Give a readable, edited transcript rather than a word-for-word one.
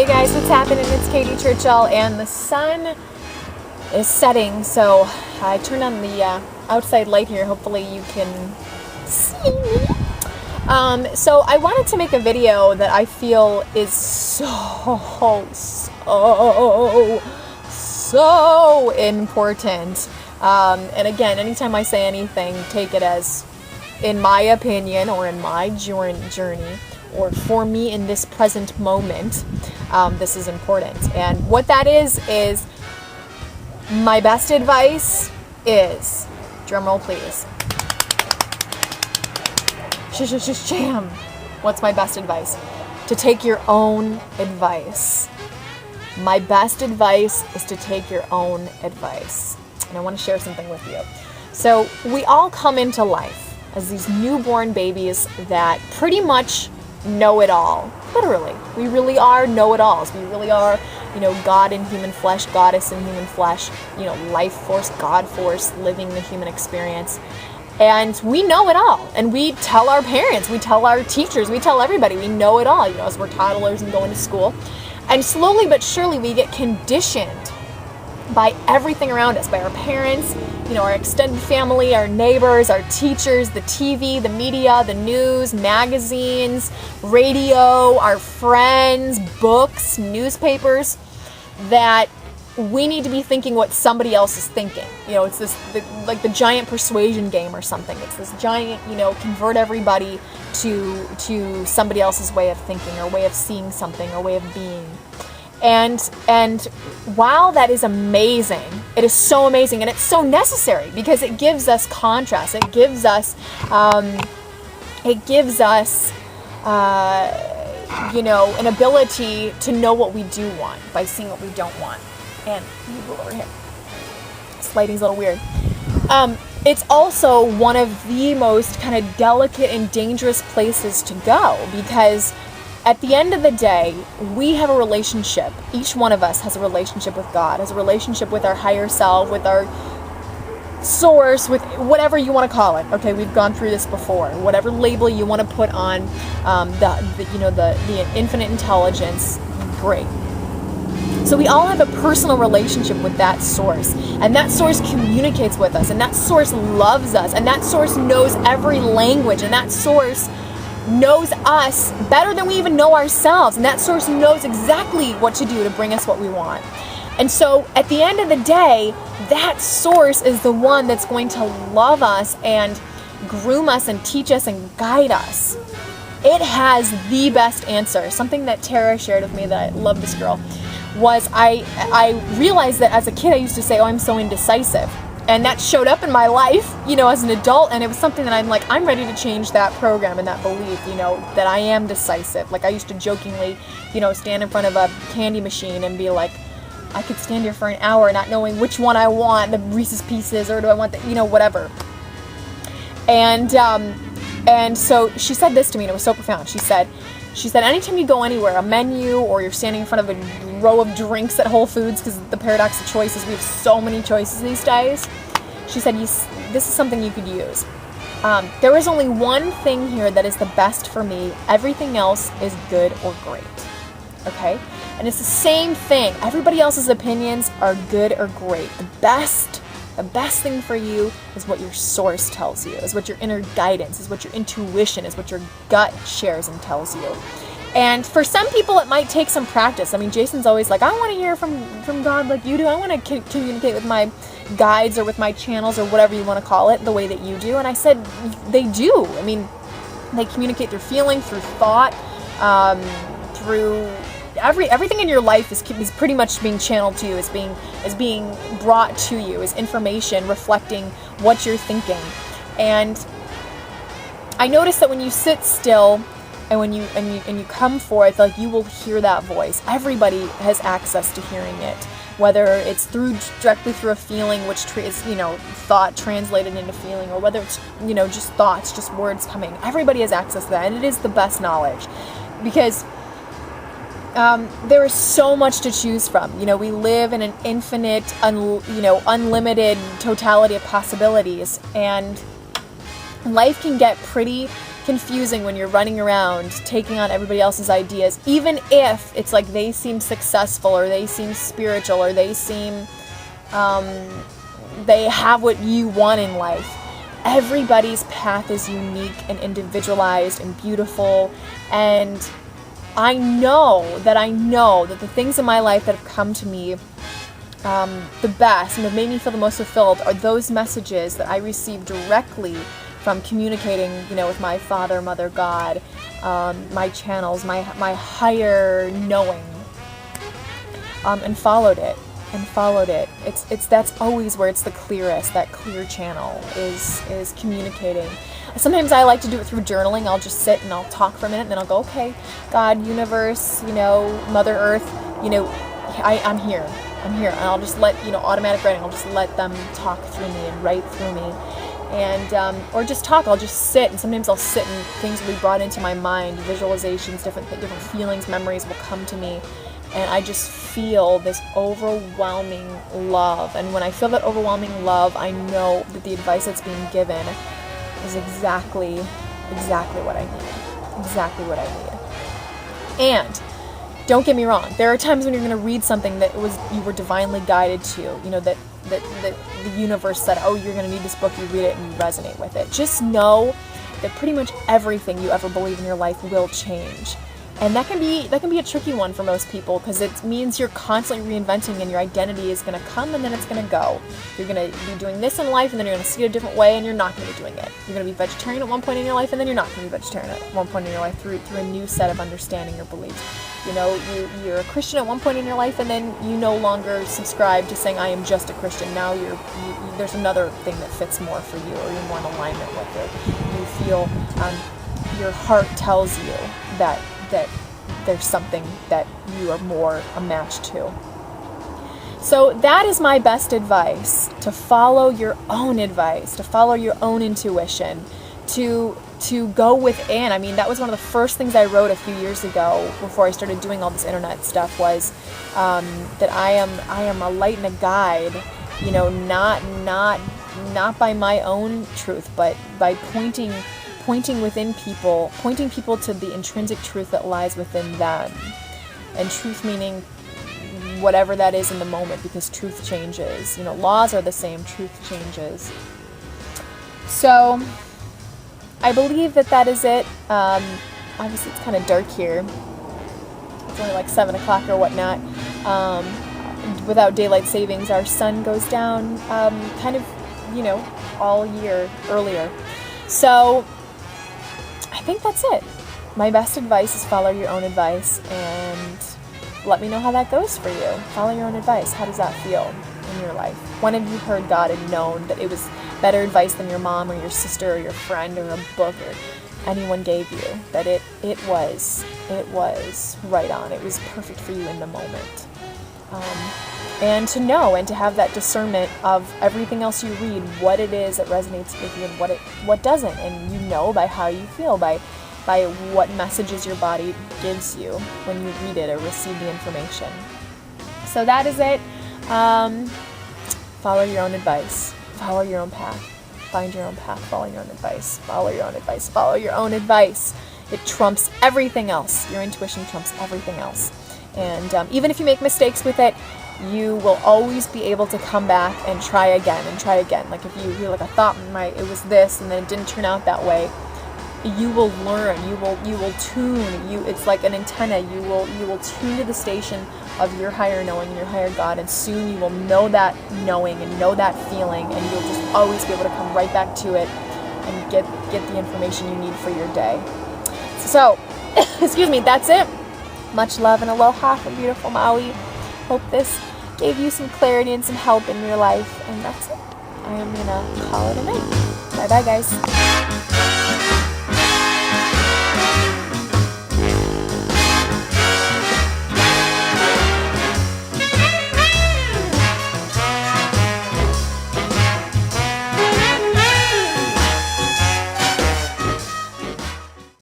Hey guys, what's happening? It's Katie Churchill, and the sun is setting, so I turned on the outside light here. Hopefully you can see me. So I wanted to make a video that I feel is so important. And again, anytime I say anything, take it as in my opinion or in my journey or for me in this present moment. This is important. And what that is my best advice is, drumroll please, jam. What's my best advice? To take your own advice. My best advice is to take your own advice. And I want to share something with you. So we all come into life as these newborn babies that pretty much know it all. Literally. We really are know-it-alls. We really are, God in human flesh, goddess in human flesh, life force, God force, living the human experience. And we know it all. And we tell our parents, we tell our teachers, we tell everybody, we know it all, as we're toddlers and going to school. And slowly but surely we get conditioned by everything around us, by our parents, our extended family, our neighbors, our teachers, the TV, the media, the news, magazines, radio, our friends, books, newspapers, that we need to be thinking what somebody else is thinking. It's this, like the giant persuasion game or something. It's this giant, convert everybody to somebody else's way of thinking or way of seeing something or way of being. And while that is amazing, it is so amazing and it's so necessary because it gives us contrast. It gives us, an ability to know what we do want by seeing what we don't want. And you go over here. This lighting's a little weird. It's also one of the most kind of delicate and dangerous places to go because at the end of the day, we have a relationship. Each one of us has a relationship with God, has a relationship with our higher self, with our source, with whatever you want to call it. Okay, we've gone through this before. Whatever label you want to put on the infinite intelligence, great. So we all have a personal relationship with that source, and that source communicates with us, and that source loves us, and that source knows every language, and that source knows us better than we even know ourselves, and that source knows exactly what to do to bring us what we want. And so at the end of the day, that source is the one that's going to love us and groom us and teach us and guide us. It has the best answer. Something that Tara shared with me that I love this girl was I realized that as a kid I used to say, I'm so indecisive. And that showed up in my life, as an adult, and it was something that I'm ready to change that program and that belief, that I am decisive. Like I used to jokingly, stand in front of a candy machine and be like, I could stand here for an hour not knowing which one I want, the Reese's Pieces, or do I want the, whatever. And so she said this to me, and it was so profound. She said, anytime you go anywhere, a menu, or you're standing in front of a row of drinks at Whole Foods, because the paradox of choices, we have so many choices these days. She said, this is something you could use. There is only one thing here that is the best for me. Everything else is good or great. Okay? And it's the same thing. Everybody else's opinions are good or great. The best thing for you is what your source tells you, is what your inner guidance, is what your intuition, is what your gut shares and tells you. And for some people, it might take some practice. I mean, Jason's always like, I want to hear from God like you do. I want to communicate with my guides or with my channels or whatever you want to call it the way that you do. And I said, they do. I mean, they communicate through feeling, through thought, through everything in your life is pretty much being channeled to you, is being brought to you, is information reflecting what you're thinking. And I noticed that when you sit still and when you come forth, like, you will hear that voice. Everybody has access to hearing it, whether it's directly through a feeling, which is thought translated into feeling, or whether it's just thoughts, just words coming. Everybody has access to that, and it is the best knowledge because there is so much to choose from. We live in an infinite, unlimited totality of possibilities, and life can get pretty confusing when you're running around taking on everybody else's ideas, even if it's like they seem successful or they seem spiritual or they seem they have what you want in life. Everybody's path is unique and individualized and beautiful, and I know that the things in my life that have come to me the best and have made me feel the most fulfilled are those messages that I receive directly from communicating, with my Father, Mother, God, my channels, my higher knowing, and followed it. That's always where it's the clearest. That clear channel is communicating. Sometimes I like to do it through journaling. I'll just sit and I'll talk for a minute, and then I'll go, okay, God, universe, Mother Earth, I'm here, and I'll just let, automatic writing, I'll just let them talk through me and write through me, and or just talk. I'll just sit, and sometimes I'll sit and things will be brought into my mind, visualizations, different feelings, memories will come to me. And I just feel this overwhelming love. And when I feel that overwhelming love, I know that the advice that's being given is exactly what I need. Exactly what I need. And don't get me wrong, there are times when you're going to read something that you were divinely guided to, that the universe said, oh, you're going to need this book, you read it and you resonate with it. Just know that pretty much everything you ever believe in your life will change. And that can be a tricky one for most people, because it means you're constantly reinventing, and your identity is going to come and then it's going to go. You're going to be doing this in life, and then you're going to see it a different way, and you're not going to be doing it. You're going to be vegetarian at one point in your life, and then you're not going to be vegetarian at one point in your life through a new set of understanding or beliefs. You're a Christian at one point in your life, and then you no longer subscribe to saying, I am just a Christian. Now there's another thing that fits more for you, or you're more in alignment with it. You feel, your heart tells you that there's something that you are more a match to. So that is my best advice, to follow your own advice, to follow your own intuition, to go within. I mean, that was one of the first things I wrote a few years ago before I started doing all this internet stuff, was that I am a light and a guide, not by my own truth, but by pointing within people, pointing people to the intrinsic truth that lies within them. And truth meaning whatever that is in the moment, because truth changes. Laws are the same, truth changes. So I believe that is it. Obviously it's kind of dark here. It's only like 7 o'clock or whatnot. Without daylight savings, our sun goes down all year earlier. So I think that's it. My best advice is follow your own advice, and let me know how that goes for you. Follow your own advice. How does that feel in your life? When have you heard God and known that it was better advice than your mom or your sister or your friend or a book or anyone gave you? That it was right on. It was perfect for you in the moment. And to know and to have that discernment of everything else you read, what it is that resonates with you and what doesn't. And by how you feel, by what messages your body gives you when you read it or receive the information. So that is it. Follow your own advice. Follow your own path. Find your own path. Follow your own advice. Follow your own advice. Follow your own advice. It trumps everything else. Your intuition trumps everything else. And even if you make mistakes with it, you will always be able to come back and try again and try again. Like if you're like, I thought it was this, and then it didn't turn out that way. You will learn. You will tune. It's like an antenna. You will tune to the station of your higher knowing and your higher God, and soon you will know that knowing and know that feeling, and you'll just always be able to come right back to it and get the information you need for your day. So, excuse me. That's it. Much love and aloha from beautiful Maui. Hope this gave you some clarity and some help in your life. And that's it. I am going to call it a night. Bye-bye, guys.